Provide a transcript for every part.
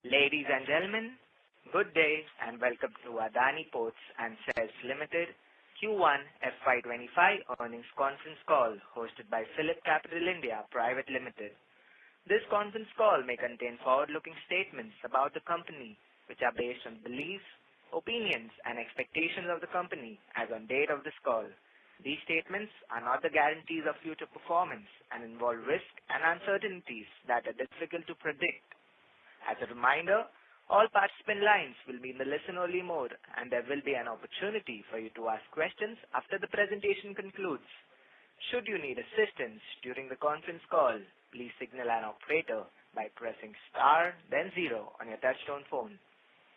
Ladies and gentlemen, good day and welcome to Adani Ports and Sales Limited Q1 FY25 earnings conference call hosted by PhillipCapital India Private Limited. This conference call may contain forward-looking statements about the company which are based on beliefs, opinions and expectations of the company as on date of this call. These statements are not the guarantees of future performance and involve risks and uncertainties that are difficult to predict. As a reminder, all participant lines will be in the listen-only mode and there will be an opportunity for you to ask questions after the presentation concludes. Should you need assistance during the conference call, please signal an operator by pressing star then 0 on your touchtone phone.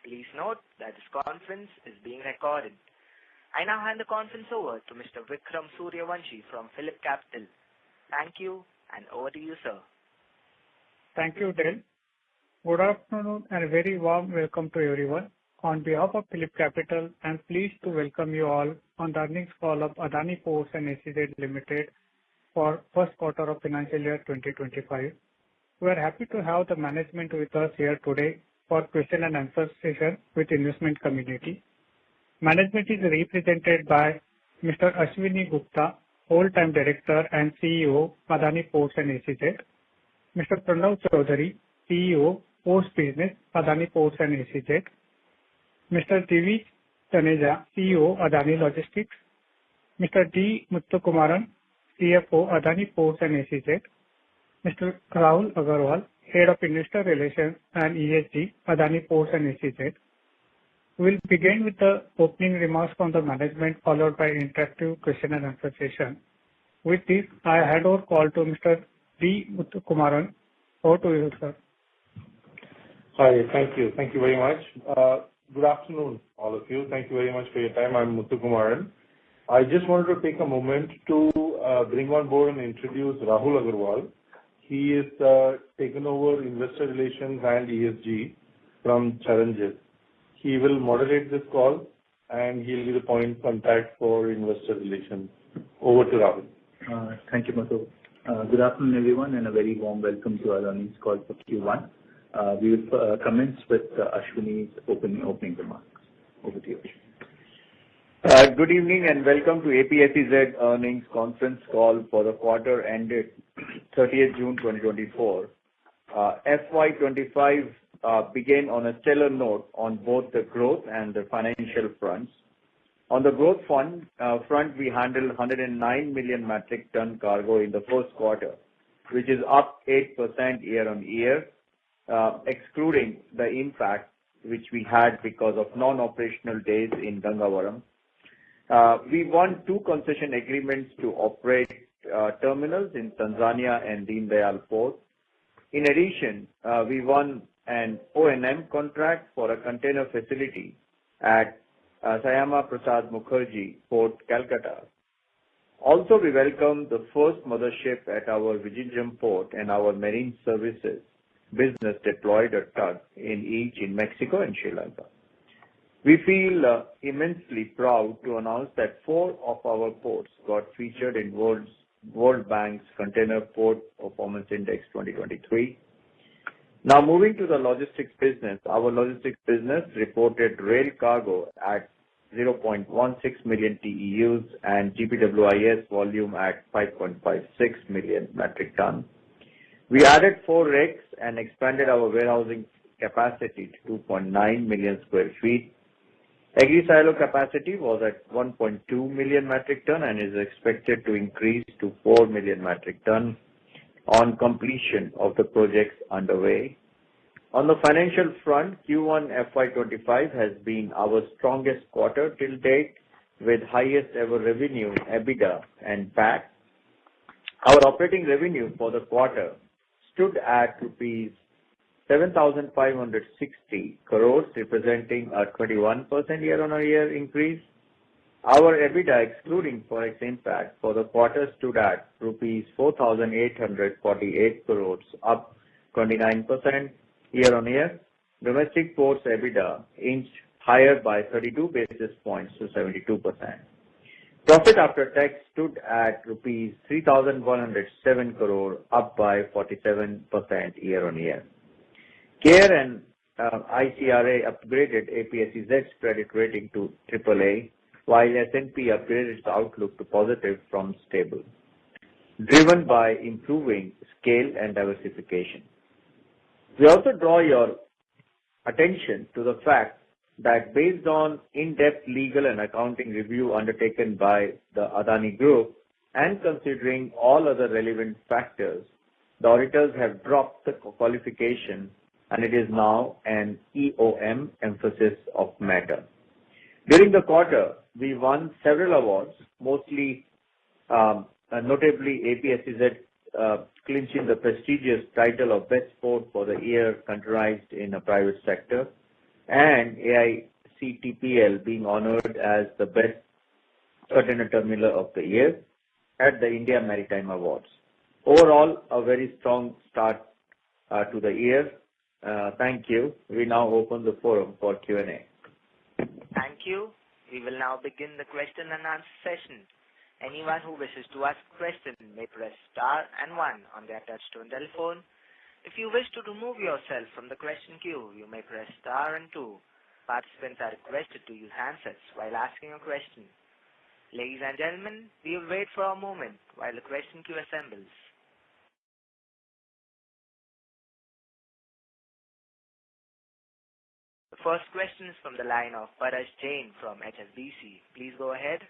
Please note that this conference is being recorded. I now hand the conference over to Mr. Vikram Suryavanshi from PhillipCapital. Thank you and over to you, sir. Thank you, Dale. Good afternoon and a very warm welcome to everyone. On behalf of PhillipCapital, I am pleased to welcome you all on the earnings call of Adani Ports and SEZ Limited for first quarter of financial year 2025. We are happy to have the management with us here today for question and answer session with investment community. Management is represented by Mr. Ashwini Gupta, Whole-Time Director and CEO, Adani Ports and SEZ, Mr. Pranav Chaudhary, CEO, Post Business, Adani Ports and SEZ, Mr. Divi Taneja, CEO, Adani Logistics, Mr. D. Muthukumaran, CFO, Adani Ports and SEZ, Mr. Rahul Agarwal, Head of Investor Relations and ESG, Adani Ports and SEZ. We will begin with the opening remarks from the management followed by interactive question and answer session. With this, I hand over call to Mr. D. Muthukumaran. Over to you, sir. Hi, thank you. Thank you very much. Good afternoon, all of you. Thank you very much for your time. I'm Muthukumaran. I just wanted to take a moment to bring on board and introduce Rahul Agarwal. He is taken over Investor Relations and ESG from Charanjit. He will moderate this call and he'll be the point of contact for Investor Relations. Over to Rahul. Thank you, Muthu. Good afternoon, everyone, and a very warm welcome to our earnings call for Q1. We will commence with Ashwini's opening remarks. Over to you. Good evening and welcome to APSEZ earnings conference call for the quarter ended 30th June 2024. FY25 began on a stellar note on both the growth and the financial fronts. On the growth front, we handled 109 million metric ton cargo in the first quarter, which is up 8% year on year, excluding the impact which we had because of non-operational days in Gangavaram. We won 2 concession agreements to operate terminals in Tanzania and Deen Dayal Port. In addition, we won an O&M contract for a container facility at Syama Prasad Mukherjee Port, Calcutta. Also, we welcomed the first mothership at our Vizhinjam Port and our marine services business deployed a tug in each in Mexico and Sri Lanka. We feel immensely proud to announce that 4 of our ports got featured in World Bank's Container Port Performance Index 2023. Now moving to the logistics business, our logistics business reported rail cargo at 0.16 million TEUs and GPWIS volume at 5.56 million metric ton. We added 4 rakes and expanded our warehousing capacity to 2.9 million square feet. Agri-silo capacity was at 1.2 million metric ton and is expected to increase to 4 million metric ton on completion of the projects underway. On the financial front, Q1 FY25 has been our strongest quarter till date with highest ever revenue, EBITDA and PAT. Our operating revenue for the quarter stood at rupees 7,560 crores, representing a 21% year-on-year increase. Our EBITDA excluding forex impact for the quarter stood at rupees 4,848 crores, up 29% year-on-year. Domestic ports EBITDA inched higher by 32 basis points to 72%. Profit after tax stood at rupees 3,107 crore, up by 47% year-on-year. Care and ICRA upgraded APSEZ's credit rating to AAA, while S&P upgraded its outlook to positive from stable, driven by improving scale and diversification. We also draw your attention to the fact that based on in-depth legal and accounting review undertaken by the Adani Group and considering all other relevant factors, the auditors have dropped the qualification and it is now an EOM emphasis of matter. During the quarter, we won several awards, mostly notably APSEZ clinching the prestigious title of Best Port for the Year containerized in a private sector, and AICTPL being honored as the Best Container Terminal of the Year at the India Maritime Awards. Overall, a very strong start to the year. Thank you. We now open the forum for Q&A. Thank you. We will now begin the question and answer session. Anyone who wishes to ask a question may press star and 1 on their touchtone telephone. If you wish to remove yourself from the question queue, you may press star and 2. Participants are requested to use handsets while asking a question. Ladies and gentlemen, we will wait for a moment while the question queue assembles. The first question is from the line of Parash Jain from HSBC. Please go ahead.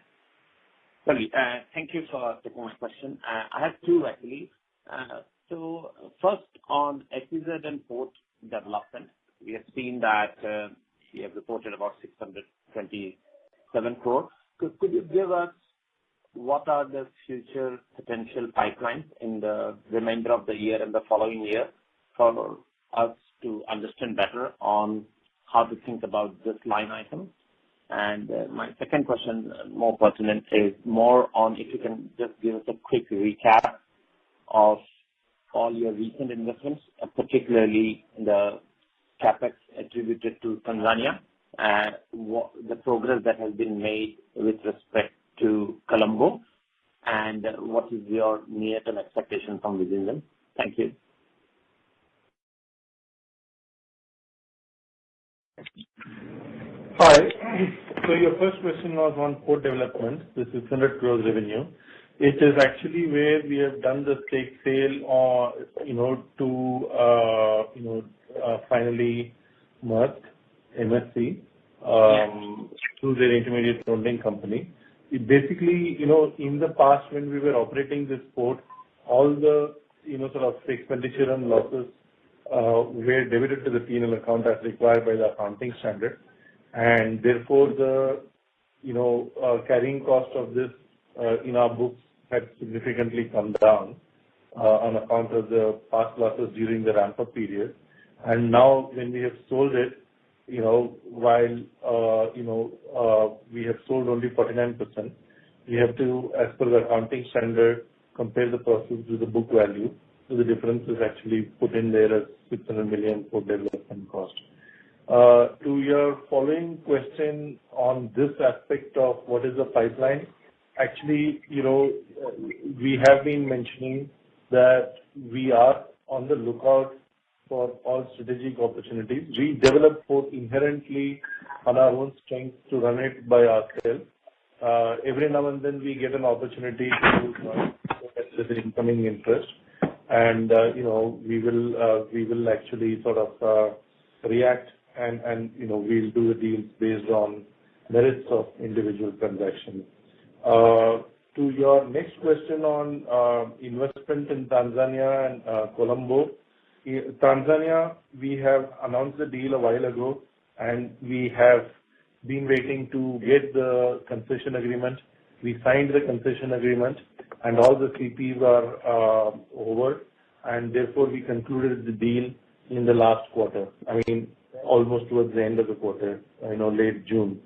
Sorry, thank you for taking my question. I have two actually. So first on SEZ and port development, we have seen that you have reported about 627 crore. Could you give us what are the future potential pipelines in the remainder of the year and the following year for us to understand better on how to think about this line item? And my second question, more pertinent, is more on if you can just give us a quick recap of all your recent investments, particularly the capex attributed to Tanzania, and what the progress that has been made with respect to Colombo, and what is your near-term expectation from within them? Thank you. Hi. So your first question was on port development, the 600 crores revenue. It is actually where we have done the stake sale, finally merged MSC through their intermediate holding company. It basically, in the past when we were operating this port, all the, sort of expenditure and losses were debited to the P&L account as required by the accounting standard. And therefore the, carrying cost of this in our books had significantly come down on account of the past losses during the ramp-up period. And now when we have sold it, while, we have sold only 49%, we have to, as per the accounting standard, compare the proceeds with the book value. So the difference is actually put in there as 600 million for development cost. To your following question on this aspect of what is the pipeline, actually, we have been mentioning that we are on the lookout for all strategic opportunities. We develop port inherently on our own strength to run it by ourselves. Every now and then we get an opportunity to get the incoming interest, and we will actually sort of react and we'll do the deals based on merits of individual transactions. To your next question on investment in Tanzania and Colombo. Tanzania, we have announced the deal a while ago, and we have been waiting to get the concession agreement. We signed the concession agreement, and all the CPs are over, and therefore we concluded the deal in the last quarter. I mean, almost towards the end of the quarter, late June.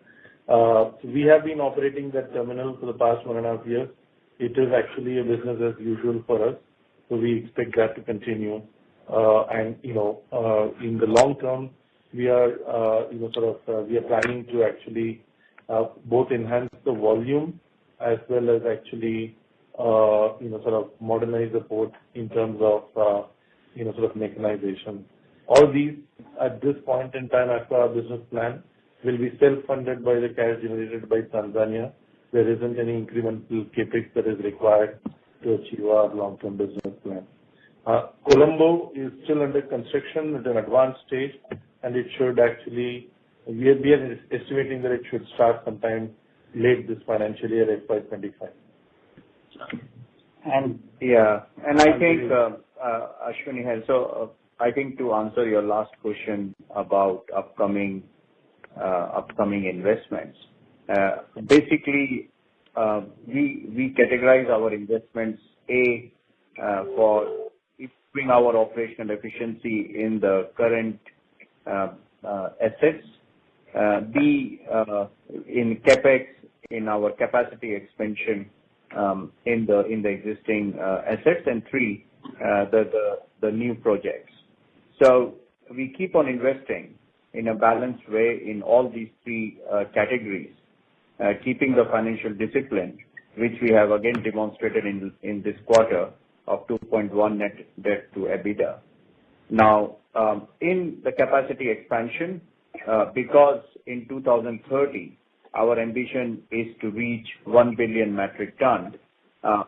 So we have been operating that terminal for the past 1.5 years. It is actually a business as usual for us, so we expect that to continue. And in the long term, we are we are planning to actually both enhance the volume as well as actually modernize the port in terms of mechanization. All these, at this point in time, as per our business plan, will be self-funded by the cash generated by Tanzania. There isn't any incremental CapEx that is required to achieve our long-term business plan. Colombo is still under construction at an advanced stage, and it should actually, we are estimating that it should start sometime late this financial year, FY25. And I think, Ashwini has, so I think to answer your last question about upcoming investments, basically, we categorize our investments, for improving our operational efficiency in the current assets, B, in CapEx, in our capacity expansion in the existing assets, and 3, the new projects. So we keep on investing in a balanced way in all these 3 categories, keeping the financial discipline, which we have again demonstrated in this quarter of 2.1 net debt to EBITDA. Now, in the capacity expansion, because in 2030, our ambition is to reach 1 billion metric ton,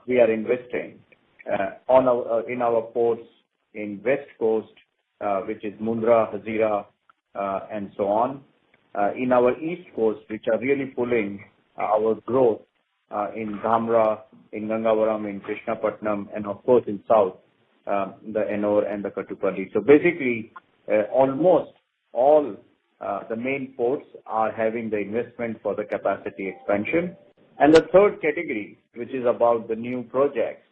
we are investing in our ports in West Coast, which is Mundra, Hazira, and so on. In our East Coast, which are really pulling our growth in Dhamra, in Gangavaram, in Krishnapatnam, and of course in South, the Ennore and the Kattupalli. So basically, almost all the main ports are having the investment for the capacity expansion. And the third category, which is about the new projects,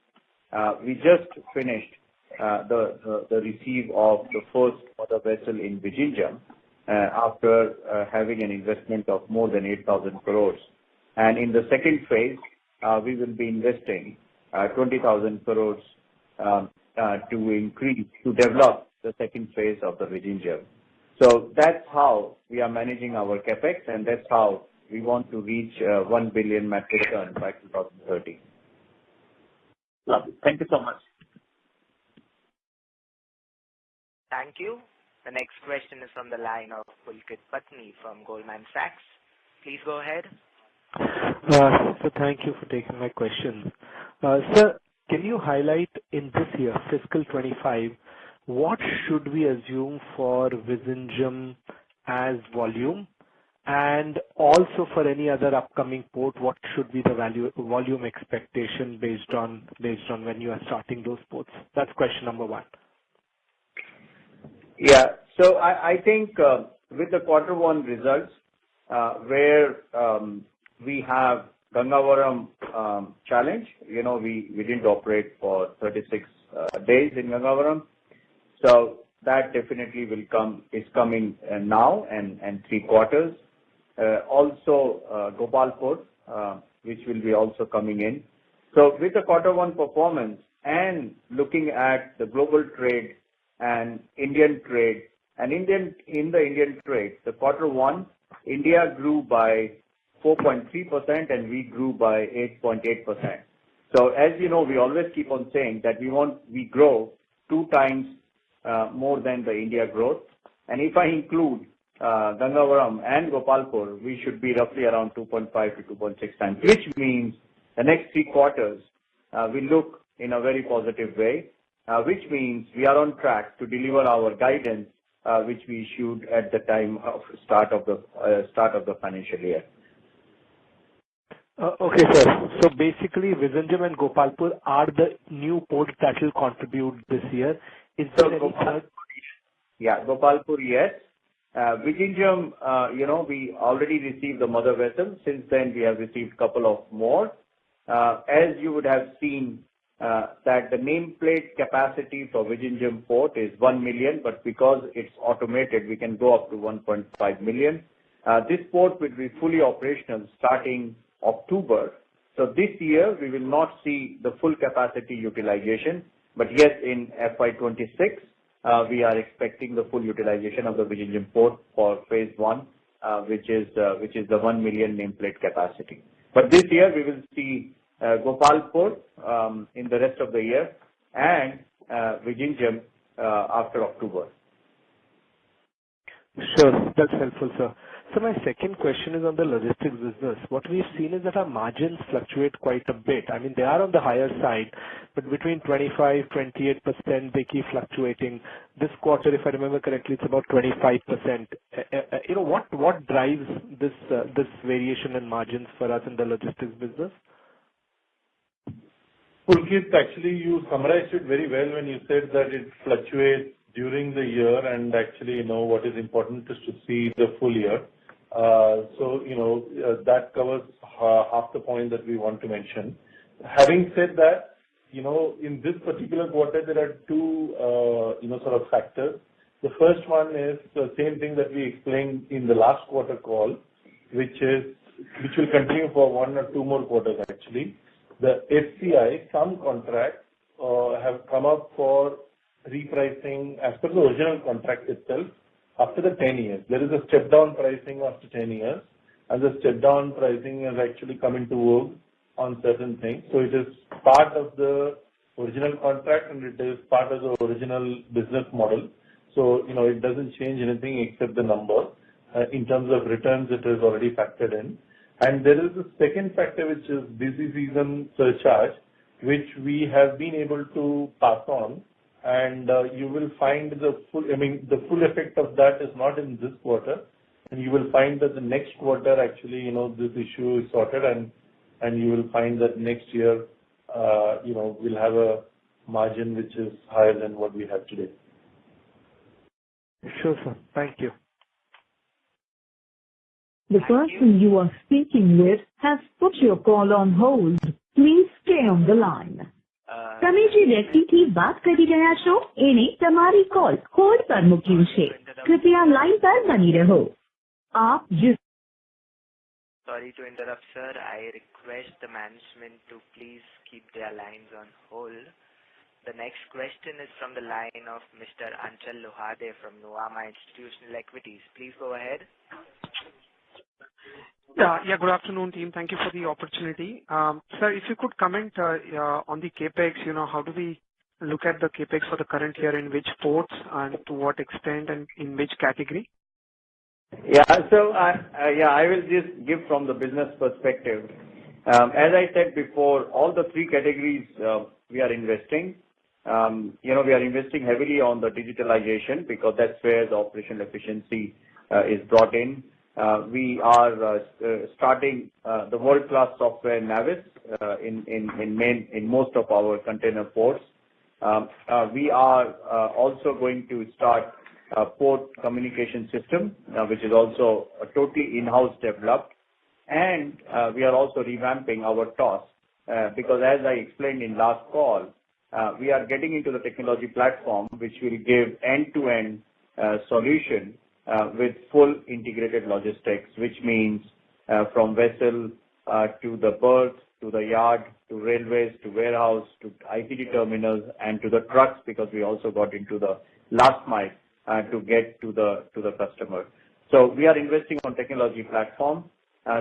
we just finished the receive of the first mother vessel in Vizhinjam after having an investment of more than 8,000 crores. And in the second phase, we will be investing 20,000 crores to develop the second phase of the Vizhinjam. So that's how we are managing our capex, and that's how we want to reach 1 billion metric ton by 2030. Lovely. Thank you so much. Thank you. The next question is from the line of Pulkit Patni from Goldman Sachs. Please go ahead. So thank you for taking my question. Sir, can you highlight in this year, fiscal 25, what should we assume for Vizhinjam as volume, and also for any other upcoming port, what should be the volume expectation based on when you are starting those ports? That's question number 1. Yeah. So I think with the quarter 1 results, where we have Gangavaram challenge, we didn't operate for 36 days in Gangavaram. So that definitely is coming now and 3 quarters. Also Gopalpur, which will be also coming in. So with the quarter 1 performance and looking at the global trade and Indian trade, and in the Indian trade, the quarter 1, India grew by 4.3% and we grew by 8.8%. So as you know, we always keep on saying that we grow 2 times more than the India growth. And if I include Gangavaram and Gopalpur, we should be roughly around 2.5 to 2.6 times, which means the next 3 quarters we look in a very positive way, which means we are on track to deliver our guidance, which we issued at the time of start of the financial year. Okay, sir. So basically, Vizhinjam and Gopalpur are the new ports that will contribute this year. Is there any third? Yeah, Gopalpur, yes. Vizhinjam, we already received the mother vessel. Since then, we have received a couple of more. As you would have seen, that the nameplate capacity for Vizhinjam port is 1 million, but because it's automated, we can go up to 1.5 million. This port will be fully operational starting October. So this year, we will not see the full capacity utilization, but yes, in FY26, we are expecting the full utilization of the Vizhinjam port for phase 1, which is the 1 million nameplate capacity. But this year, we will see Gopalpur in the rest of the year and Vizhinjam after October. Sure. That's helpful, sir. So my second question is on the logistics business. What we've seen is that our margins fluctuate quite a bit. I mean, they are on the higher side, but between 25%-28%, they keep fluctuating. This quarter, if I remember correctly, it's about 25%. What drives this variation in margins for us in the logistics business? Pulkit, actually, you summarized it very well when you said that it fluctuates during the year, and actually, what is important is to see the full year. That covers half the point that we want to mention. Having said that, in this particular quarter, there are two, sort of factors. The first one is the same thing that we explained in the last quarter call, which will continue for one or two more quarters, actually. The FCI, some contracts have come up for repricing as per the original contract itself after the 10 years. There is a step-down pricing after 10 years, and the step-down pricing has actually come into vogue on certain things. So it is part of the original contract, and it is part of the original business model. So, it doesn't change anything except the number. In terms of returns, it is already factored in. And there is a second factor, which is busy season surcharge, which we have been able to pass on. And you will find the full effect of that is not in this quarter. And you will find that the next quarter, actually, this issue is sorted, and you will find that next year, we'll have a margin which is higher than what we have today. Sure, sir. Thank you. The person you are speaking with has put your call on hold. Please stay on the line. તમે જે વ્યક્તિથી વાત કરી રહ્યા છો એને તમારી call hold પર મૂક્યું છે. કૃપયા લાઇન પર બની રહો. આપ जिस Sorry to interrupt, sir. I request the management to please keep their lines on hold. The next question is from the line of Mr. Anchal Lohade from Nuvama Institutional Equities. Please go ahead. Yeah, good afternoon, team. Thank you for the opportunity. Sir, if you could comment on the CapEx, how do we look at the CapEx for the current year, in which ports and to what extent and in which category? Yeah, so I will just give from the business perspective. As I said before, all the three categories we are investing. We are investing heavily on the digitalization because that's where the operational efficiency is brought in. We are starting the world-class software Navis in most of our container ports. We are also going to start a port communication system, which is also totally in-house developed. And we are also revamping our TOS because, as I explained in last call, we are getting into the technology platform, which will give end-to-end solution with full integrated logistics, which means from vessel to the berth, to the yard, to railways, to warehouse, to ICD terminals, and to the trucks, because we also got into the last mile to get to the customer. So we are investing on technology platform.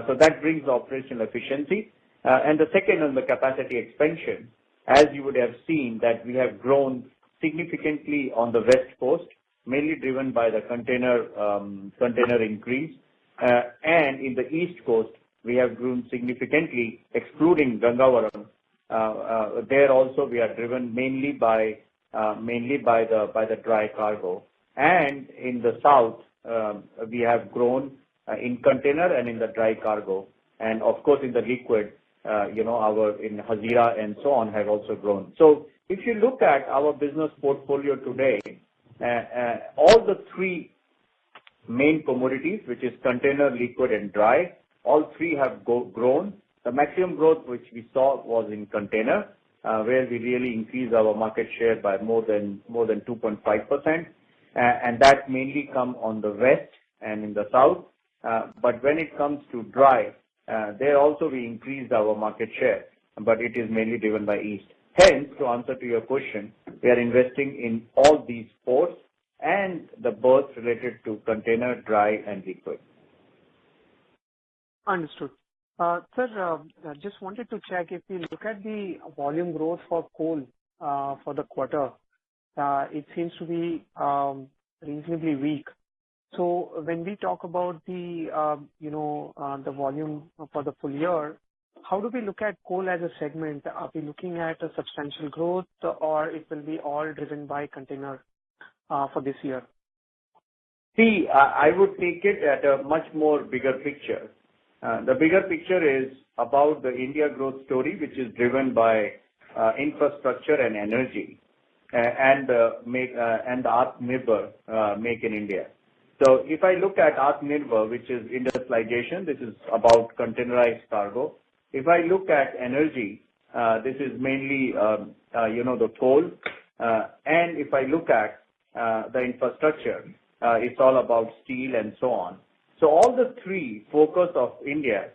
So that brings operational efficiency. And the second on the capacity expansion, as you would have seen that we have grown significantly on the West Coast, mainly driven by the container increase. And in the East Coast, we have grown significantly, excluding Gangavaram. There also we are driven mainly by the dry cargo. And in the South, we have grown in container and in the dry cargo. And of course, in the liquid, in Hazira and so on have also grown. So if you look at our business portfolio today, all the three main commodities, which is container, liquid, and dry, all three have grown. The maximum growth which we saw was in container, where we really increased our market share by more than 2.5%, and that mainly come on the west and in the south. But when it comes to dry, there also we increased our market share, but it is mainly driven by east. Hence, to answer to your question, we are investing in all these ports and the berths related to container, dry, and liquid. Understood. Sir, I just wanted to check if we look at the volume growth for coal for the quarter, it seems to be reasonably weak. So when we talk about the the volume for the full year, how do we look at coal as a segment? Are we looking at a substantial growth, or it will be all driven by container for this year? See, I would take it at a much more bigger picture. The bigger picture is about the India growth story, which is driven by infrastructure and energy, and the Atmanirbhar Make in India. So if I look at Atmanirbhar, which is industrialization, this is about containerized cargo. If I look at energy, this is mainly the coal, and if I look at the infrastructure, it's all about steel and so on. So all the three focus of India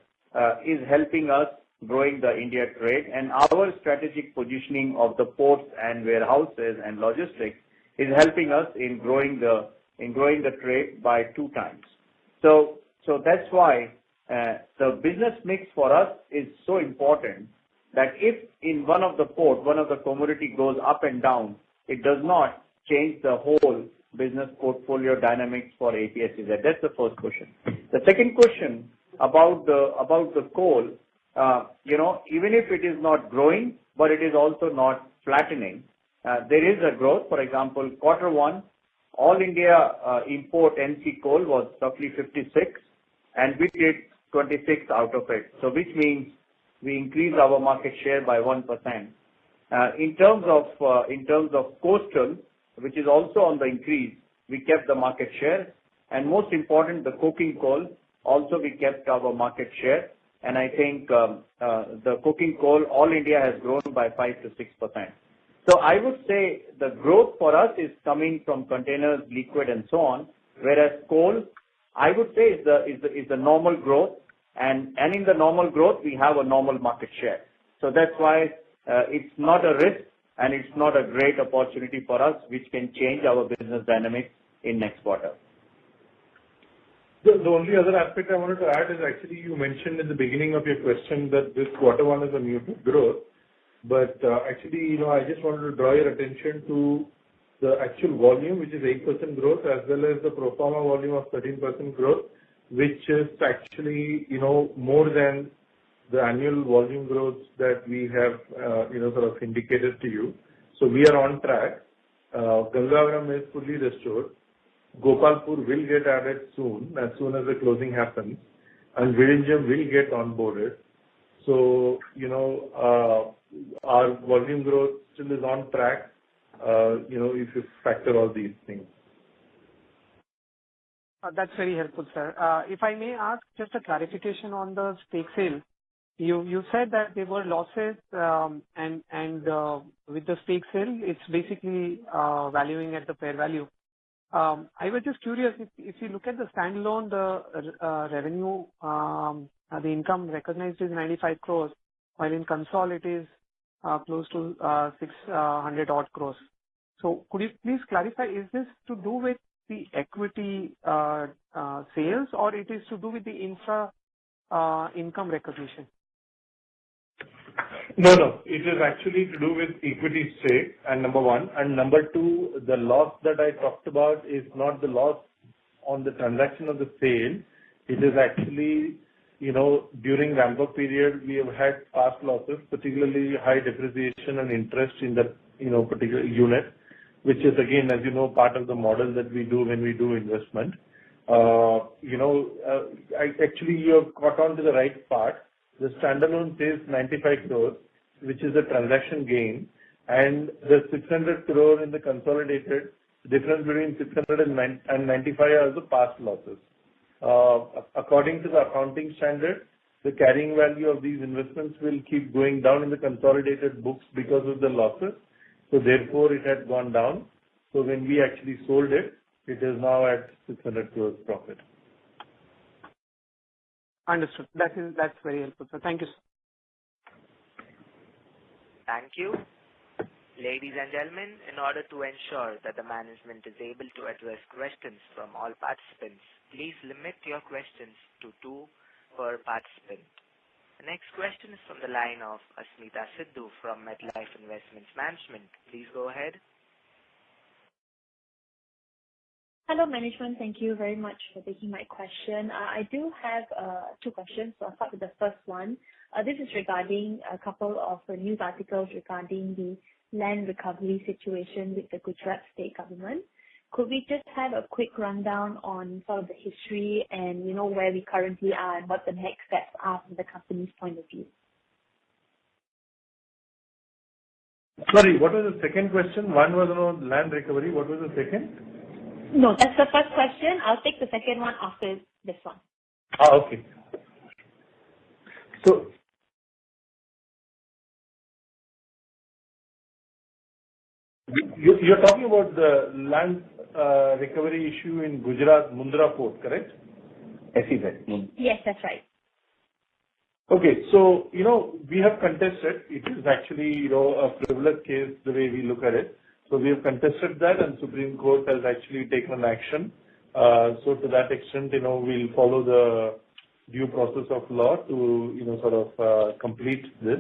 is helping us growing the India trade, and our strategic positioning of the ports and warehouses and logistics is helping us in growing the trade by 2 times. So that's why the business mix for us is so important that if in one of the port, one of the commodity goes up and down, it does not change the whole business portfolio dynamics for APSEZ. That's the first question. The second question about the coal, even if it is not growing, but it is also not flattening, there is a growth. For example, Q1, all India import NC coal was roughly 56, and we did 26 out of it. So which means we increased our market share by 1%. In terms of coastal, which is also on the increase, we kept the market share. And most important, the coking coal, also we kept our market share. And I think the coking coal, all India has grown by 5 to 6%. So I would say the growth for us is coming from containers, liquid, and so on, whereas coal, I would say, is the normal growth. And in the normal growth, we have a normal market share. So that's why it's not a risk, and it's not a great opportunity for us, which can change our business dynamics in next quarter. The only other aspect I wanted to add is actually you mentioned in the beginning of your question that this Q1 is a muted growth. But actually, I just wanted to draw your attention to the actual volume, which is 8% growth, as well as the pro forma volume of 13% growth, which is actually, more than the annual volume growth that we have, sort of indicated to you. So we are on track. Gangavaram is fully restored. Gopalpur will get added soon as the closing happens, and Vizhinjam will get onboarded. So, our volume growth still is on track, if you factor all these things. That's very helpful, sir. If I may ask just a clarification on the stake sale. You said that there were losses, and with the stake sale, it's basically valuing at the fair value. I was just curious, if you look at the standalone, the revenue, the income recognized is 95 crores, while in consol it is close to 600 odd crores. So could you please clarify, is this to do with the equity sales, or it is to do with the infra income recognition? No. It is actually to do with equity stake, and number one. And number two, the loss that I talked about is not the loss on the transaction of the sale. It is actually, during ramp-up period, we have had past losses, particularly high depreciation and interest in that, particular unit, which is, again, as you know, part of the model that we do when we do investment. Actually, you have caught on to the right part. The standalone says 95 crores, which is a transaction gain, and the 600 crore in the consolidated, difference between 600 and 95 are the past losses. According to the accounting standard, the carrying value of these investments will keep going down in the consolidated books because of the losses. So therefore, it had gone down. So when we actually sold it, it is now at 600 crores profit. Understood. That's very helpful, sir. Thank you, sir. Thank you. Ladies and gentlemen, in order to ensure that the management is able to address questions from all participants, please limit your questions to 2 per participant. The next question is from the line of Asmita Sidhu from MetLife Investments Management. Please go ahead. Hello, management. Thank you very much for taking my question. I do have two questions. So I'll start with the first one. This is regarding a couple of news articles regarding the land recovery situation with the Gujarat state government. Could we just have a quick rundown on sort of the history and, where we currently are and what the next steps are from the company's point of view? Sorry, what was the second question? One was on land recovery. What was the second? No, that's the first question. I'll take the second one after this one. Okay. So, you're talking about the land recovery issue in Gujarat, Mundra Port, correct? SEZ. Yes, that's right. Okay. So, we have contested. It is actually, a frivolous case the way we look at it. So we have contested that and Supreme Court has actually taken an action. So to that extent, we'll follow the due process of law to, complete this.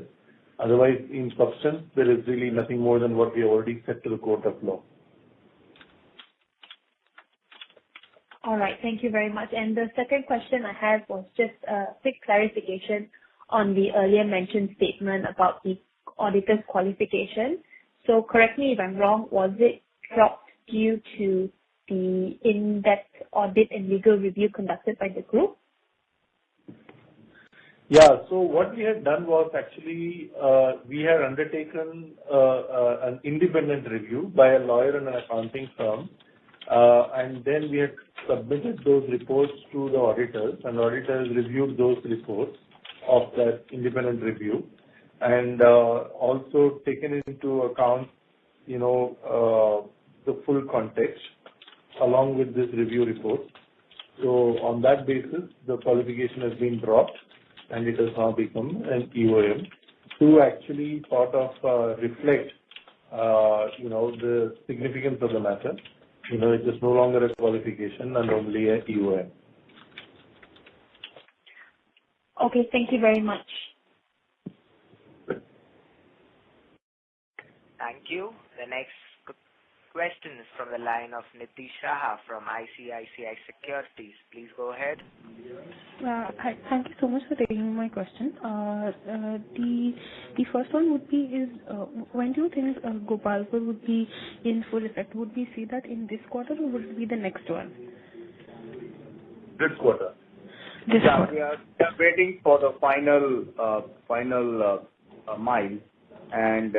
Otherwise, in substance, there is really nothing more than what we have already said to the court of law. All right. Thank you very much. And the second question I had was just a quick clarification on the earlier mentioned statement about the auditor's qualification. So correct me if I'm wrong, was it dropped due to the in-depth audit and legal review conducted by the group? Yeah. So what we had done was actually, we had undertaken an independent review by a lawyer and an accounting firm. And then we had submitted those reports to the auditors, and auditors reviewed those reports of that independent review, and also taken into account, the full context along with this review report. So on that basis, the qualification has been dropped, and it has now become an EOM to actually sort of reflect, the significance of the matter. It is no longer a qualification and only a EOM. Okay, thank you very much. Thank you. The next question is from the line of Nitish Shah from ICICI Securities. Please go ahead. Hi. Thank you so much for taking my question. The first one would be when do you think Gopalpur would be in full effect? Would we see that in this quarter or would it be the next one? This quarter. This quarter. We are waiting for the final mile, and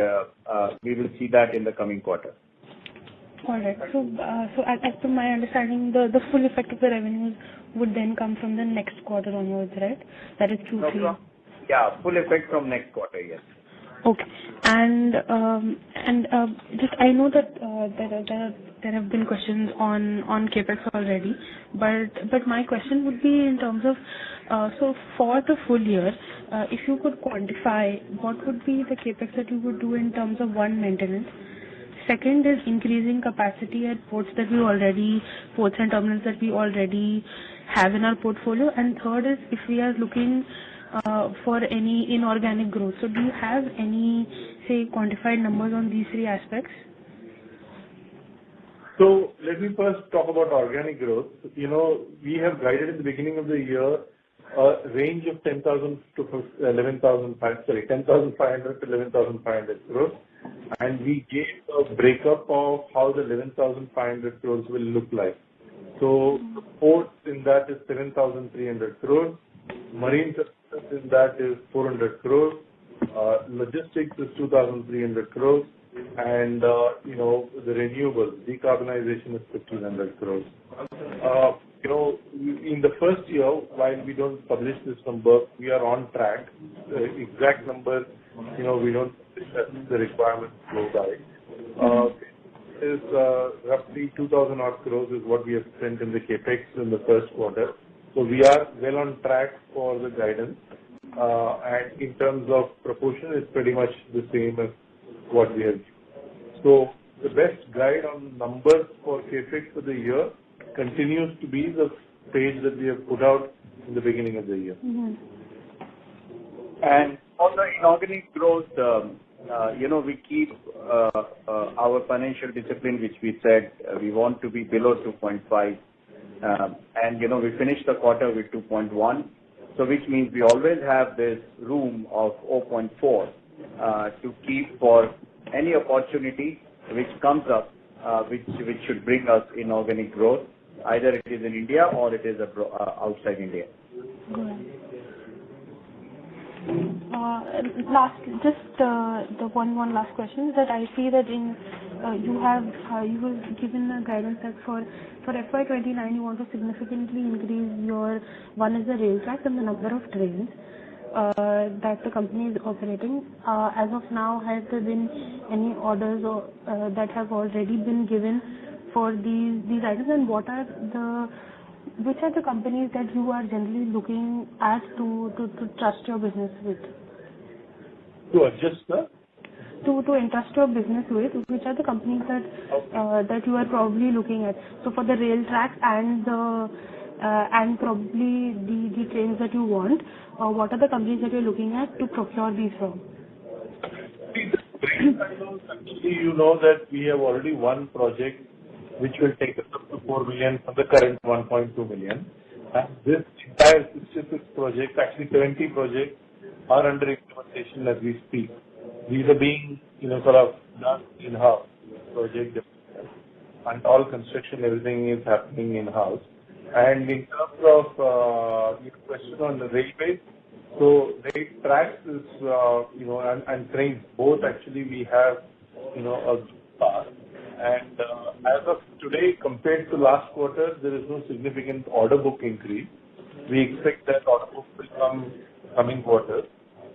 we will see that in the coming quarter. All right. So as per my understanding, the full effect of the revenues would then come from the next quarter onwards, right? That is Q3. Full effect from next quarter, yes. Okay. And just I know that there have been questions on capex already, but my question would be in terms of so for the full year, if you could quantify what would be the capex that you would do in terms of one, maintenance. Second is increasing capacity at ports and terminals that we already have in our portfolio. And third is if we are looking for any inorganic growth. So do you have any, say, quantified numbers on these three aspects? So let me first talk about organic growth. We have guided in the beginning of the year a range of 10,000 to 11,500 to 11,500 crores. And we gave a breakup of how the 11,500 crores will look like. So the ports in that is 7,300 crores. Marine services in that is 400 crores. Logistics is 2,300 crores. And, the renewables, decarbonization is 1,500 crores. In the first year, while we don't publish this number, we are on track. The exact number, we don't publish the requirement flow by. Is roughly 2,000 odd crores is what we have spent in the capex in the first quarter. So we are well on track for the guidance. And in terms of proportion, it's pretty much the same as what we have. So the best guide on numbers for capex for the year continues to be the page that we have put out in the beginning of the year. Mm-hmm. And on the inorganic growth, we keep our financial discipline, which we said we want to be below 2.5. And we finished the quarter with 2.1. So which means we always have this room of 0.4 to keep for any opportunity which comes up, which should bring us inorganic growth. Either it is in India or it is outside India. Just the one last question is that I see that you were given a guidance that for FY29 you want to significantly increase your one is the rail track and the number of trains that the company is operating. As of now, has there been any orders that have already been given for these items, and which are the companies that you are generally looking at to trust your business with? To adjust to entrust your business with, which are the companies that you are probably looking at? So for the rail tracks and probably the trains that you want, what are the companies that you're looking at to procure these from? Actually, you know that we have already one project which will take us up to 4 million from the current 1.2 million. And this entire 66 projects, actually 70 projects, are under implementation as we speak. These are being, sort of done in-house project, and all construction, everything is happening in-house. And in terms of your question on the railways, so rail tracks is, and trains, both actually we have, a good part. And as of today, compared to last quarter, there is no significant order book increase. We expect that order book will come coming quarters.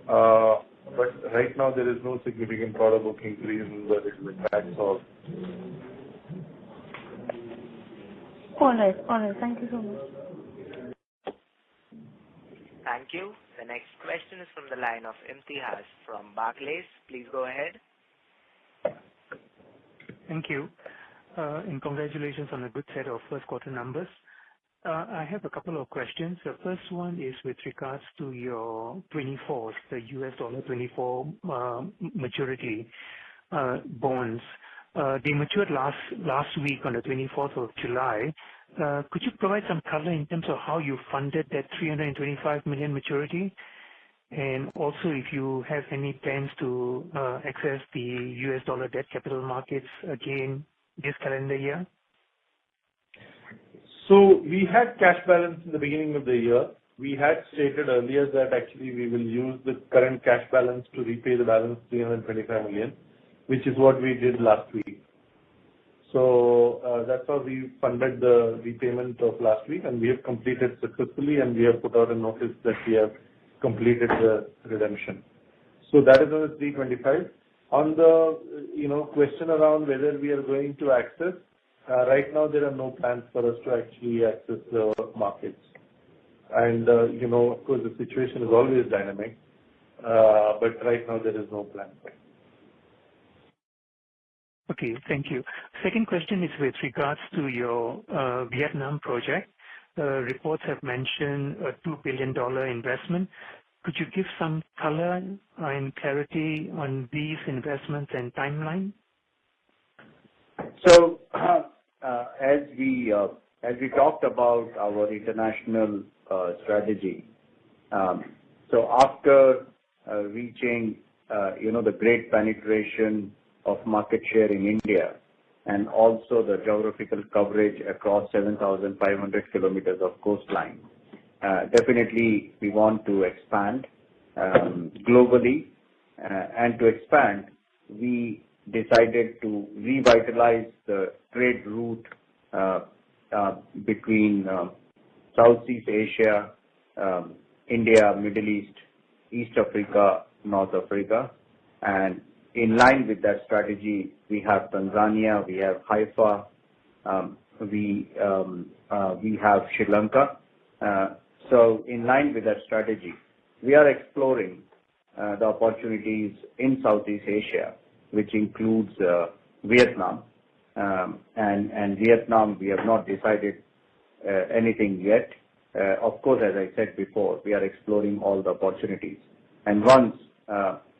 But right now, there is no significant order book increase in the railway tracks or. All right. Thank you so much. Thank you. The next question is from the line of Imtihaz from Barclays. Please go ahead. Thank you. And congratulations on a good set of first quarter numbers. I have a couple of questions. The first one is with regards to your 24s, the US dollar 24 maturity bonds. They matured last week on the 24th of July. Could you provide some color in terms of how you funded that 325 million maturity? And also if you have any plans to access the US dollar debt capital markets again this calendar year? So we had cash balance in the beginning of the year. We had stated earlier that actually we will use the current cash balance to repay the balance 325 million, which is what we did last week. So that's how we funded the repayment of last week, and we have completed successfully, and we have put out a notice that we have completed the redemption. So that is on the 325. On the question around whether we are going to access, right now there are no plans for us to actually access the markets. And of course the situation is always dynamic, but right now there is no plan for it. Okay, thank you. Second question is with regards to your Vietnam project. Reports have mentioned a $2 billion investment. Could you give some color and clarity on these investments and timeline? So, as we talked about our international strategy, so after reaching the great penetration of market share in India and also the geographical coverage across 7,500 kilometers of coastline, definitely we want to expand globally, and to expand we decided to revitalize the trade route between Southeast Asia, India, Middle East, East Africa, North Africa. And in line with that strategy, we have Tanzania, we have Haifa, we have Sri Lanka. So in line with that strategy, we are exploring the opportunities in Southeast Asia, which includes Vietnam. And Vietnam, we have not decided anything yet. Of course, as I said before, we are exploring all the opportunities. And once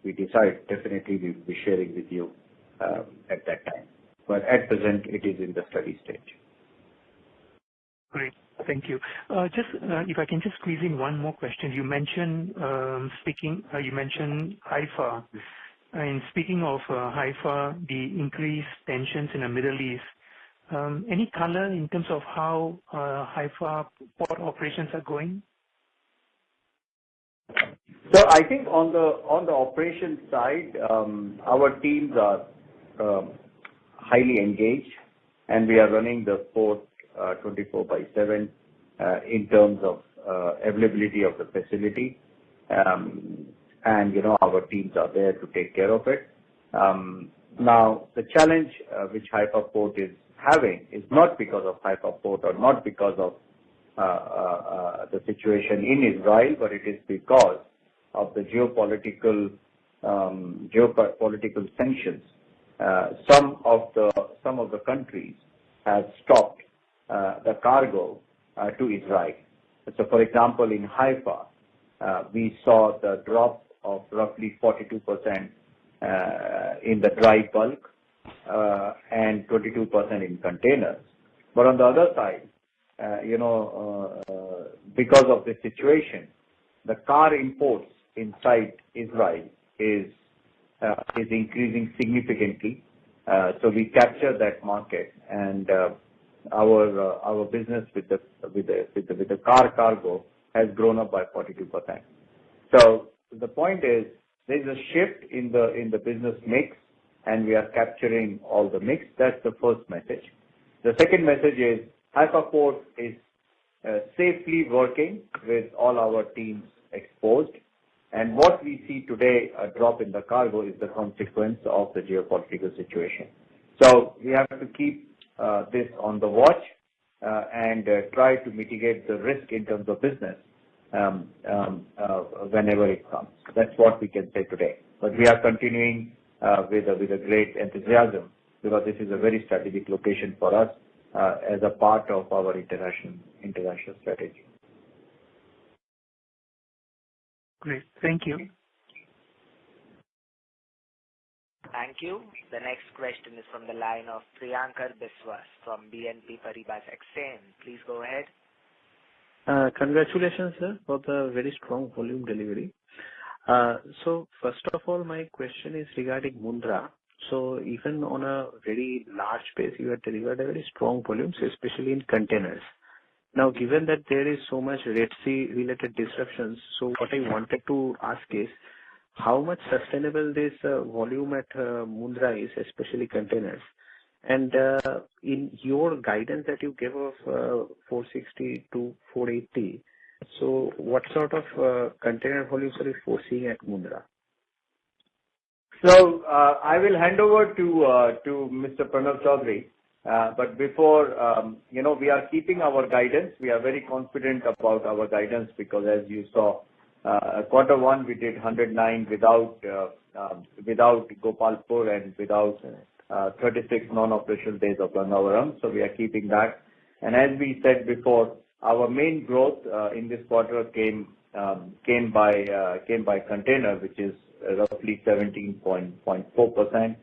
we decide, definitely we will be sharing with you at that time. But at present, it is in the study stage. Great. Thank you. Just if I can just squeeze in one more question. You mentioned you mentioned Haifa. And speaking of Haifa, the increased tensions in the Middle East, any color in terms of how Haifa port operations are going? So I think on the operations side, our teams are highly engaged, and we are running the port 24/7 in terms of availability of the facility. And, our teams are there to take care of it. Now, the challenge which Haifa Port is having is not because of Haifa Port or not because of the situation in Israel, but it is because of the geopolitical sanctions. Some of the countries have stopped the cargo to Israel. So, for example, in Haifa, we saw the drop of roughly 42% in the dry bulk and 22% in containers. But on the other side, because of the situation, the car imports inside Israel is increasing significantly. So we capture that market, and our business with the car cargo has grown up by 42%. So the point is, there is a shift in the business mix, and we are capturing all the mix. That's the first message. The second message is Haifa Port is safely working with all our teams exposed. And what we see today, a drop in the cargo, is the consequence of the geopolitical situation. So we have to keep this on the watch and try to mitigate the risk in terms of business whenever it comes. That's what we can say today. But we are continuing with a great enthusiasm, because this is a very strategic location for us as a part of our international strategy. Great. Thank you. Thank you. The next question is from the line of Priyankar Biswas from BNP Paribas Exane. Please go ahead. Congratulations, sir, for the very strong volume delivery. So first of all, my question is regarding Mundra. So even on a very large base, you have delivered a very strong volumes, especially in containers. Now, given that there is so much Red Sea related disruptions, so what I wanted to ask is, how much sustainable this volume at Mundra is, especially containers? And in your guidance that you gave of 460 to 480, so what sort of container volumes are you foreseeing at Mundra? So I will hand over to Mr. Pranav Chaudhary. But before, we are keeping our guidance. We are very confident about our guidance because, as you saw, quarter one we did 109 without Gopalpur and without 36 non-operational days of Gangavaram. So we are keeping that. And as we said before, our main growth in this quarter came by container, which is roughly 17.4%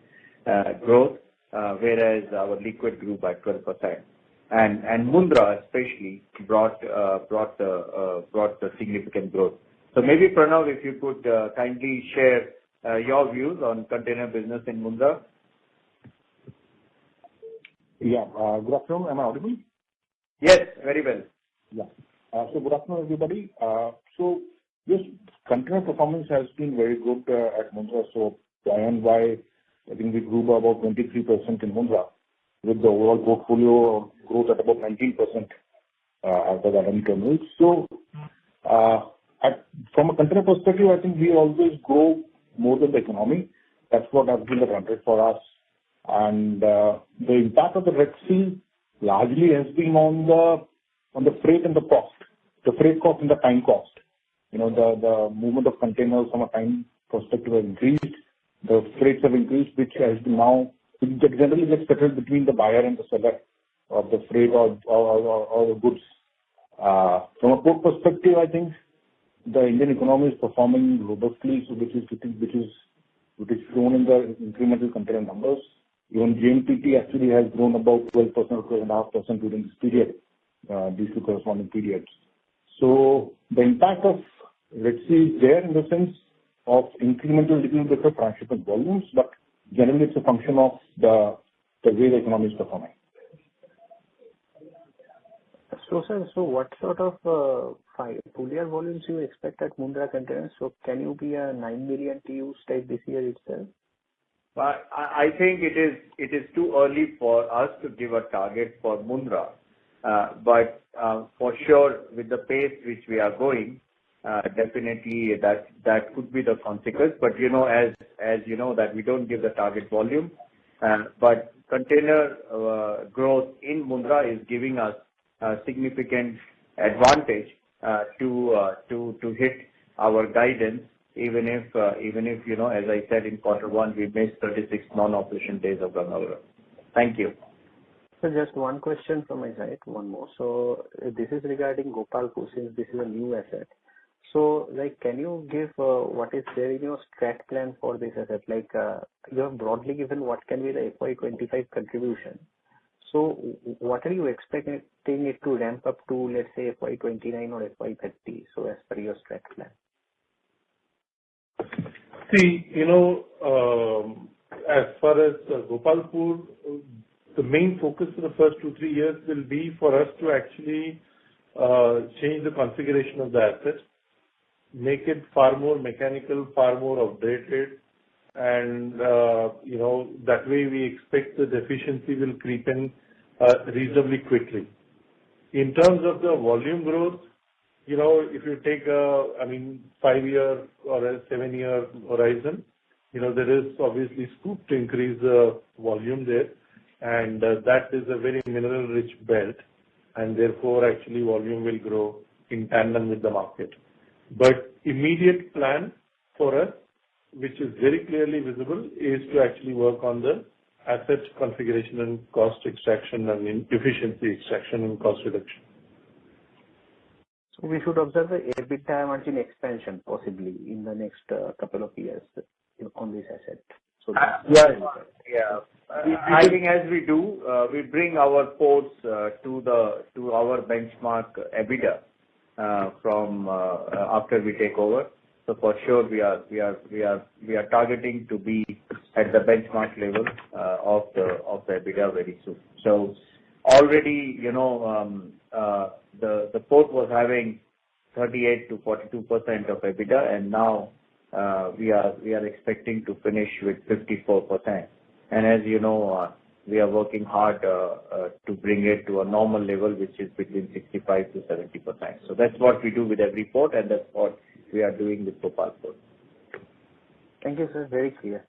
growth. Whereas our liquid grew by 12%, and Mundra especially brought the significant growth. So maybe Pranav, if you could kindly share your views on container business in Mundra. Yeah. Good afternoon. Am I audible? Yes, very well. Yeah. So good afternoon, everybody. So this container performance has been very good at Mundra. So by I think we grew by about 23% in Mundra, with the overall portfolio growth at about 19% after the Adani terminals. So from a container perspective, I think we always grow more than the economy. That's what has been the run rate for us. And the impact of the Red Sea largely has been on the freight and the cost, the freight cost and the time cost. The movement of containers from a time perspective has increased. The freights have increased, which has been now generally gets settled between the buyer and the seller of the freight or the goods. From a port perspective, I think the Indian economy is performing robustly, so which is which is shown in the incremental container numbers. Even JNPT actually has grown about 12% or 12.5% during this period, these two corresponding periods. So the impact of Red Sea is there in the sense of incremental little bit of transshipment volumes, but generally it's a function of the way the economy is performing. So, sir, what sort of full year volumes you expect at Mundra containers? So, can you be a 9 million TEUs type this year itself? I think it is too early for us to give a target for Mundra. But for sure, with the pace which we are going, definitely that could be the consequence. But as you know, that we don't give the target volume. But container growth in Mundra is giving us a significant advantage to hit our guidance, even if as I said in Q1 we missed 36 non-operation days of Gangavaram. Thank you. So just one question from my side, one more. So this is regarding Gopalpur, since this is a new asset. So, can you give what is there in your strat plan for this asset? You have broadly given what can be the FY25 contribution. So, what are you expecting it to ramp up to, let's say, FY29 or FY30? So, as per your strat plan. See, as far as Gopalpur, the main focus for the first 2-3 years will be for us to actually change the configuration of the asset, make it far more mechanical, far more updated, and that way we expect that efficiency will creep in reasonably quickly. In terms of the volume growth, if you take a 5-year or a 7-year horizon, there is obviously scope to increase the volume there, and that is a very mineral-rich belt, and therefore actually volume will grow in tandem with the market. But immediate plan for us, which is very clearly visible, is to actually work on the asset configuration and cost extraction and efficiency extraction and cost reduction. So we should observe the EBITDA margin expansion possibly in the next couple of years on this asset. So yeah. I think as we do, we bring our ports to our benchmark EBITDA from after we take over. So for sure, we are targeting to be at the benchmark level of the EBITDA very soon. So already, the port was having 38 to 42% of EBITDA, and now we are expecting to finish with 54%. And as you know, we are working hard to bring it to a normal level, which is between 65 to 70%. So that's what we do with every port, and that's what we are doing with Gopalpur. Thank you, sir. Very clear.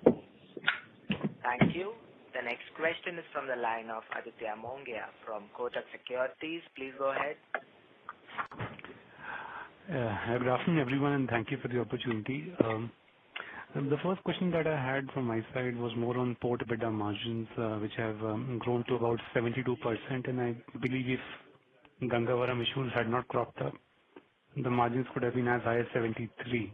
Thank you. The next question is from the line of Aditya Mongia from Kotak Securities. Please go ahead. Good afternoon, everyone, and thank you for the opportunity. The first question that I had from my side was more on port EBITDA margins, which have grown to about 72%, and I believe if Gangavaram issues had not cropped up, the margins could have been as high as 73.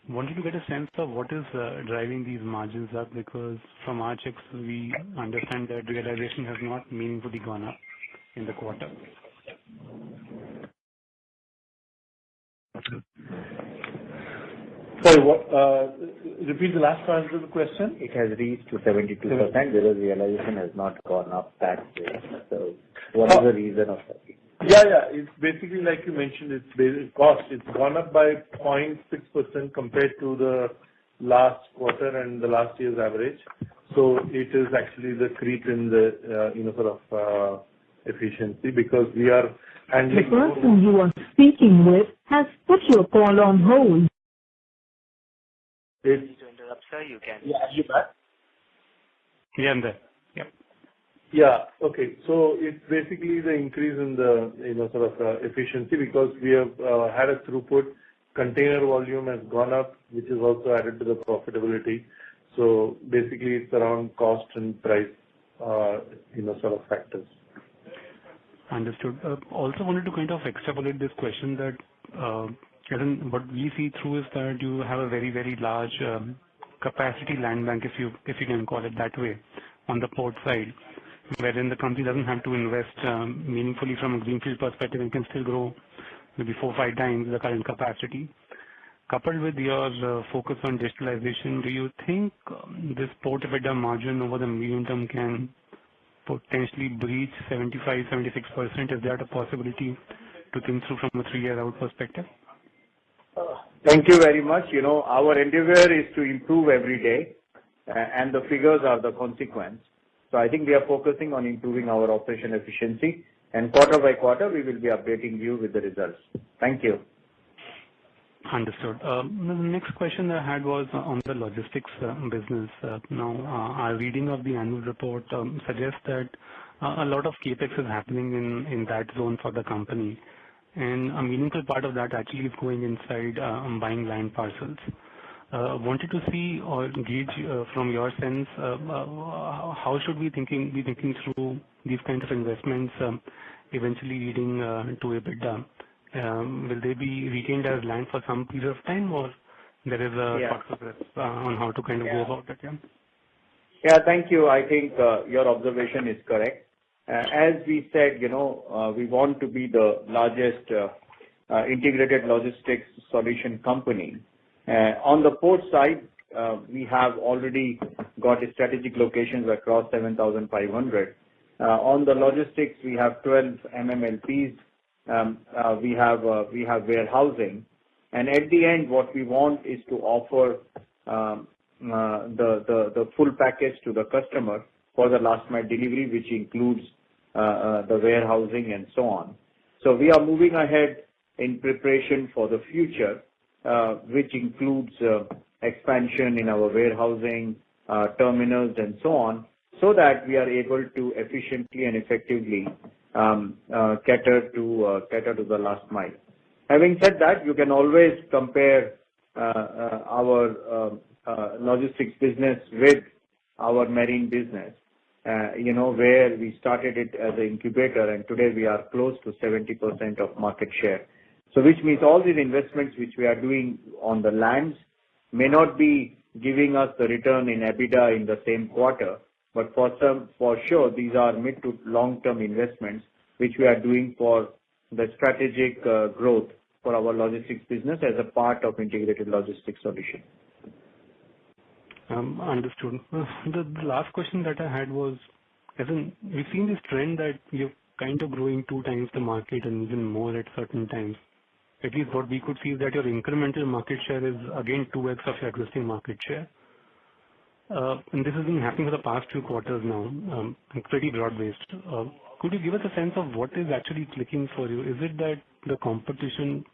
Wanted to get a sense of what is driving these margins up, because from our checks we understand that realization has not meaningfully gone up in the quarter. Sorry, repeat the last part of the question. It has reached to 72%, whereas realization has not gone up that way. So what is the reason of that? Yeah. It's basically like you mentioned, it's basic cost. It's gone up by 0.6% compared to the last quarter and the last year's average. So it is actually the creep in the efficiency, because we are handling. The person you are speaking with has put your call on hold. To interrupt, sir, you can. Yeah, are you back? Yeah, I'm there. Yep. Yeah. Okay. So it's basically the increase in the efficiency, because we have had a throughput. Container volume has gone up, which is also added to the profitability. So basically, it's around cost and price, factors. Understood. Also wanted to kind of extrapolate this question that What we see through is that you have a very, very large capacity land bank, if you can call it that way, on the port side, wherein the company doesn't have to invest meaningfully from a greenfield perspective and can still grow maybe 4-5 times the current capacity. Coupled with your focus on digitalization, do you think this port EBITDA margin over the medium term can potentially breach 75-76%? Is that a possibility to think through from a 3-year out perspective? Thank you very much. Our endeavor is to improve every day, and the figures are the consequence. So I think we are focusing on improving our operation efficiency, and quarter by quarter, we will be updating you with the results. Thank you. Understood. The next question I had was on the logistics business. Now, our reading of the annual report suggests that a lot of capex is happening in that zone for the company, and a meaningful part of that actually is going inside buying land parcels. Wanted to see or gauge from your sense, how should we be thinking through these kinds of investments eventually leading to EBITDA? Will they be retained as land for some period of time, or there is a thought process on how to kind of go about it? Yeah, thank you. I think your observation is correct. As we said, we want to be the largest integrated logistics solution company. On the port side, we have already got strategic locations across 7,500. On the logistics, we have 12 MMLPs. We have warehousing, and at the end, what we want is to offer the full package to the customer for the last mile delivery, which includes the warehousing and so on. So we are moving ahead in preparation for the future, which includes expansion in our warehousing, terminals, and so on, so that we are able to efficiently and effectively cater to the last mile. Having said that, you can always compare our logistics business with our marine business, where we started it as an incubator, and today we are close to 70% of market share. So which means all these investments which we are doing on the lands may not be giving us the return in EBITDA in the same quarter, but for sure, these are mid to long-term investments which we are doing for the strategic growth for our logistics business as a part of integrated logistics solution. Understood. The last question that I had was, we've seen this trend that you're kind of growing 2 times the market and even more at certain times. At least what we could see is that your incremental market share is again 2x of your existing market share. And this has been happening for the past few quarters now, pretty broad-based. Could you give us a sense of what is actually clicking for you? Is it that the competition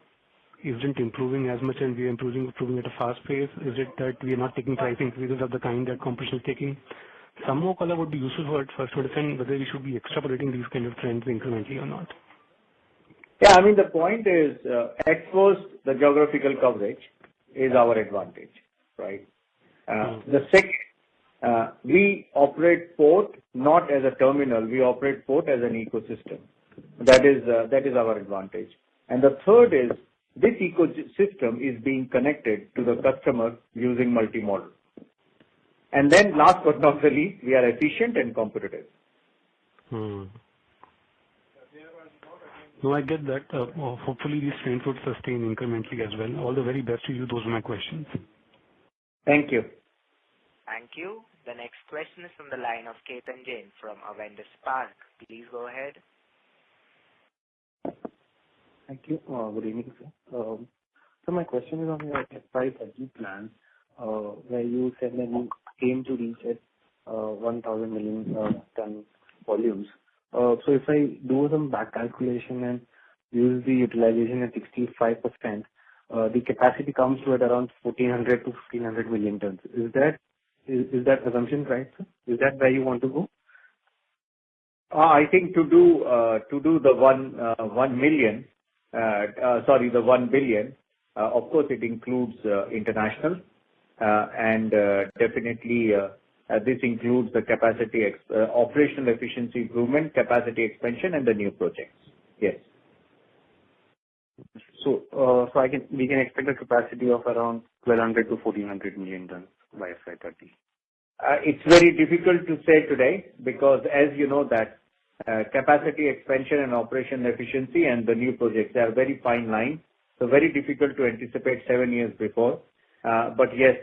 isn't improving as much and we are improving at a fast pace? Is it that we are not taking price increases of the kind that competition is taking? Some more color would be useful for us to understand whether we should be extrapolating these kind of trends incrementally or not. Yeah, I mean, the point is, at first, the geographical coverage is our advantage, right? The second, we operate port not as a terminal, we operate port as an ecosystem. That is our advantage. And the third is, this ecosystem is being connected to the customer using multimodal. And then last but not the least, we are efficient and competitive. No, I get that. Hopefully these trends would sustain incrementally as well. All the very best to you. Those are my questions. Thank you. Thank you. The next question is from the line of Ketan Jain from Avendus Spark. Please go ahead. Thank you. Good evening, sir. So my question is on your FY30 plan, where you said that you aim to reach at 1,000 million ton volumes. So if I do some back calculation and use the utilization at 65%, the capacity comes to at around 1,400 to 1,500 million tons. Is that assumption right, sir? Is that where you want to go? I think to do the 1 billion, of course, it includes international, and definitely this includes the capacity, operational efficiency improvement, capacity expansion, and the new projects. Yes. So So we can expect a capacity of around 1,200 to 1,400 million tons by FY30. It's very difficult to say today because as you know that capacity expansion and operation efficiency and the new projects, they are very fine line. So very difficult to anticipate 7 years before. But yes,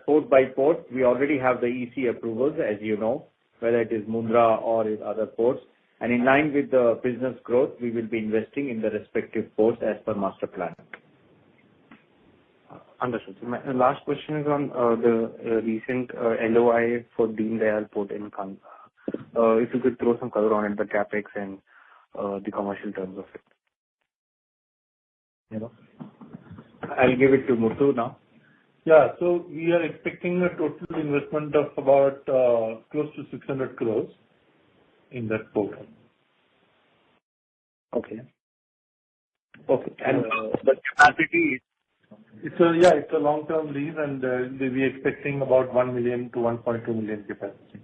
port by port, we already have the EC approvals, as you know, whether it is Mundra or other ports. And in line with the business growth, we will be investing in the respective ports as per master plan. Understood. So my last question is on the recent LOI for Deen Dayal Port in Kandla. If you could throw some color on it, the capex and the commercial terms of it. You know, I'll give it to Muthu now. Yeah, so we are expecting a total investment of about close to 600 crores in that port. Okay. Okay. And the capacity, it's a long-term lease, and we'll be expecting about 1 million to 1.2 million capacity.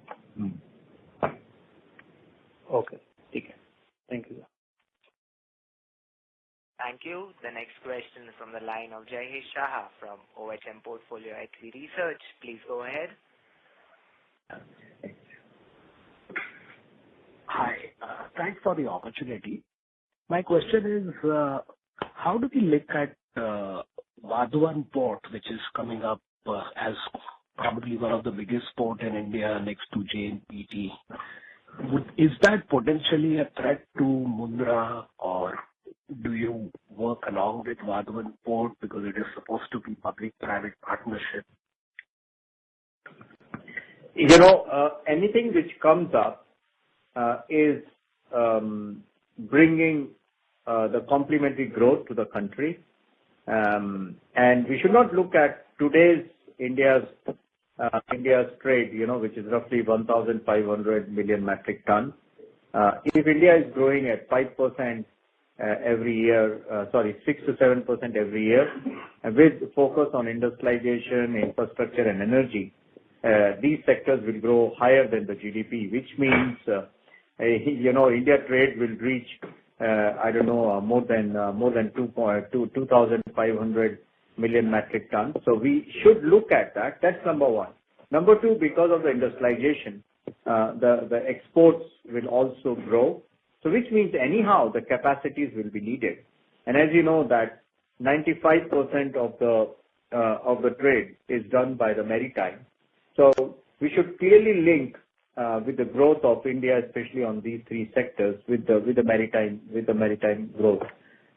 Okay. Okay. Thank you. Thank you. The next question is from the line of Jayesh Shah from OHM Portfolio Equity Research. Please go ahead. Hi. Thanks for the opportunity. My question is, how do we look at Vadhavan Port, which is coming up as probably one of the biggest port in India next to JNPT? Is that potentially a threat to Mundra, or do you work along with Vadhavan Port because it is supposed to be public-private partnership? You know, anything which comes up is bringing the complementary growth to the country. And we should not look at today's India's trade, you know, which is roughly 1,500 million metric ton. If India is growing at 5% every year, 6 to 7% every year, with focus on industrialization, infrastructure, and energy, these sectors will grow higher than the GDP, which means, you know, India trade will reach, more than 2,500 million metric tons. So we should look at that. That's number one. Number two, because of the industrialization, the exports will also grow. So which means anyhow the capacities will be needed. And as you know that 95% of the trade is done by the maritime. So we should clearly link with the growth of India, especially on these three sectors, with the maritime growth,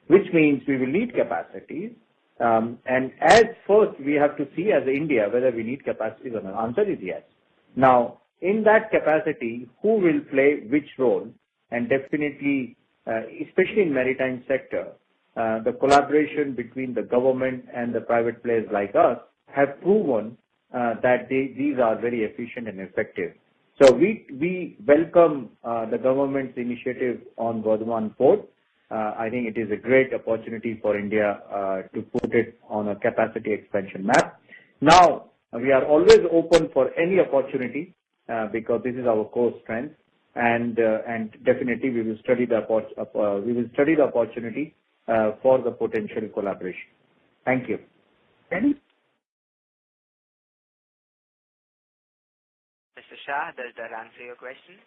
which means we will need capacities. And as first we have to see as India whether we need capacities or not. Answer is yes. Now in that capacity, who will play which role? And definitely, especially in maritime sector, the collaboration between the government and the private players like us have proven that these are very efficient and effective. So we welcome the government's initiative on Vadhavan Port. I think it is a great opportunity for India to put it on a capacity expansion map. Now, we are always open for any opportunity because this is our core strength, and definitely we will study the opportunity for the potential collaboration. Thank you. Mr. Shah, does that answer your question?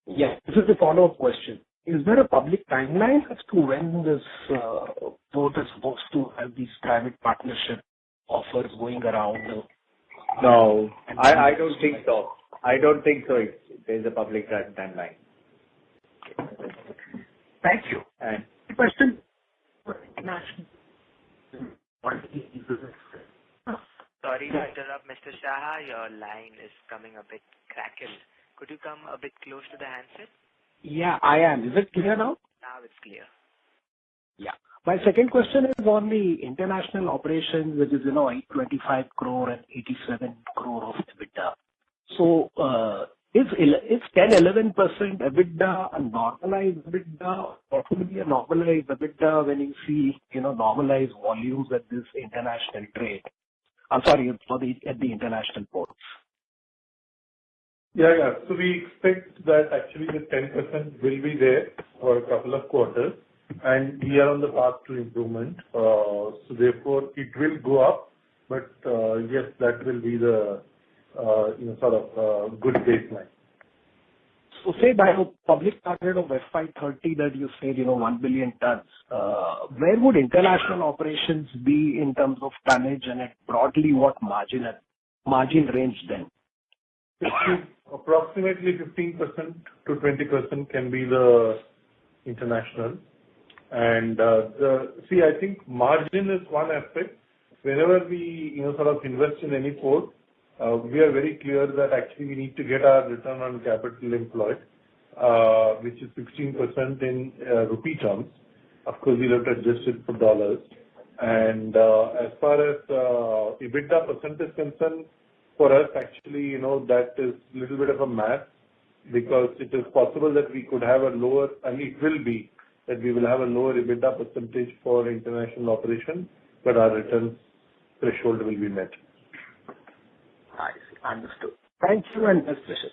Yes. This is a follow-up question. Is there a public timeline as to when this port is supposed to have these private partnership offers going around? No, I don't think so. I don't think so. There's a public timeline. Thank you. And question. Sorry to interrupt, Mr. Shah. Your line is coming a bit crackled. Could you come a bit close to the handset? Yeah, I am. Is it clear now? Now it's clear. Yeah. My second question is on the international operations, which is, 825 crore and 87 crore of EBITDA. So, is 10-11% EBITDA a normalized EBITDA? What would be a normalized EBITDA when you see, normalized volumes at this international trade? I'm sorry, at the international ports. Yeah. So we expect that actually the 10% will be there for a couple of quarters. and we are on the path to improvement. So therefore, it will go up, but yes, that will be the sort of good baseline. So say by a public target of FY30 that you said, 1 billion tons, where would international operations be in terms of tonnage and at broadly what margin range then? Approximately 15% to 20% can be the international. And I think margin is one aspect. Whenever we sort of invest in any port, we are very clear that actually we need to get our return on capital employed, which is 16% in rupee terms. Of course, we'll have to adjust it for dollars. And as far as EBITDA percent is concerned, for us, actually, that is a little bit of a math, because it is possible that we could have a lower, and it will be, that we will have a lower EBITDA percentage for international operation, but our returns threshold will be met. I see. Understood. Thank you and best wishes.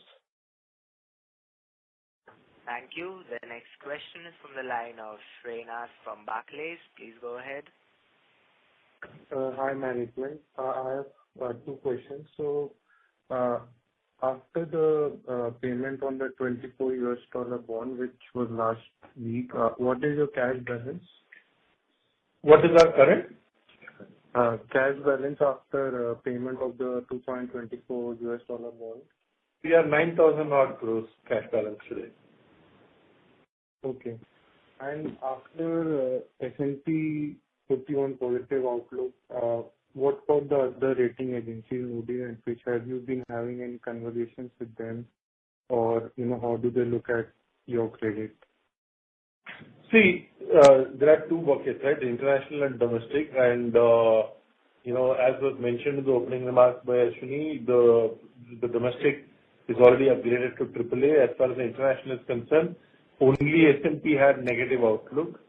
Thank you. The next question is from the line of Srinath from Barclays. Please go ahead. Hi, management. I have 2 questions. So, after the payment on the $24 bond, which was last week, what is your cash balance? What is our current? Cash balance after payment of the $2.24 bond. We are 9,000 odd crores cash balance today. Okay. And after S&P put you on positive outlook, what about the other rating agencies, Moody's and Fitch? Have you been having any conversations with them, or how do they look at your credit? See, there are 2 buckets, right? International and domestic. And, as was mentioned in the opening remarks by Ashwini, the domestic is already upgraded to AAA. As far as the international is concerned, only S&P had negative outlook.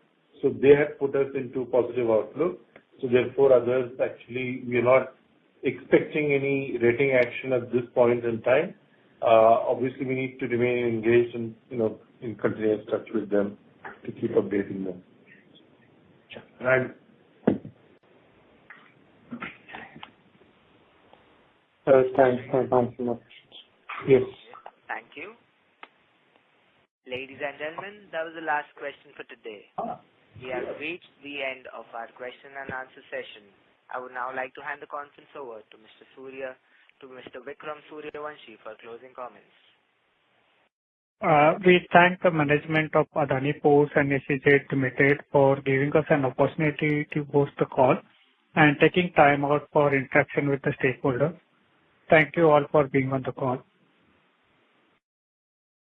So they had put us into positive outlook. So therefore, others actually, we are not expecting any rating action at this point in time. Obviously, we need to remain engaged and, in continuous touch with them to keep updating them. And thanks for answering my questions. Yes. Thank you. Ladies and gentlemen, that was the last question for today. We have reached the end of our question and answer session. I would now like to hand the conference over to Mr. Vikram Suryavanshi for closing comments. We thank the management of Adani Ports and SEZ Limited for giving us an opportunity to host the call and taking time out for interaction with the stakeholders. Thank you all for being on the call.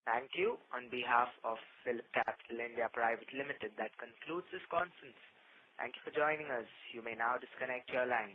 Thank you. On behalf of Phillip Capital India Private Limited, that concludes this conference. Thank you for joining us. You may now disconnect your line.